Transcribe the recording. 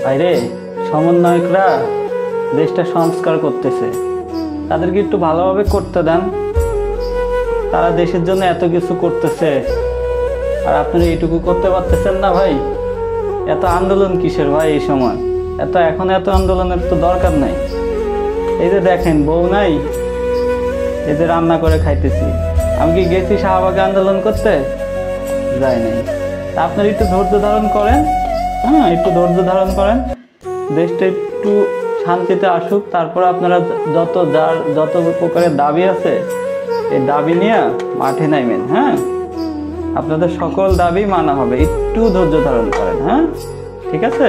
আরে, সমন্বয়করা দেশটা সংস্কার করতেছে, তাদেরকে একটু ভালোভাবে করতে দেন। তারা দেশের জন্য এত কিছু করতেছে, আর আপনারা এইটুকু করতে পারতেছেন না ভাই। এত আন্দোলন কিসের ভাই এই সময়? এখন এত আন্দোলনের তো দরকার নাই। এই যে দেখেন, বউ নাই, এই যে রান্না করে খাইতেছি। আমি কি গেছি শাহবাগে আন্দোলন করতে? যাই নাই। তা আপনারা একটু ধৈর্য ধারণ করেন। হ্যাঁ, একটু ধৈর্য ধারণ করেন, দেশটা একটু শান্তিতে আসুক, তারপর আপনারা যত প্রকারের দাবি আছে এই দাবি নিয়ে মাঠে নাইবেন। হ্যাঁ, আপনাদের সকল দাবি মানা হবে, একটু ধৈর্য ধারণ করেন। হ্যাঁ, ঠিক আছে।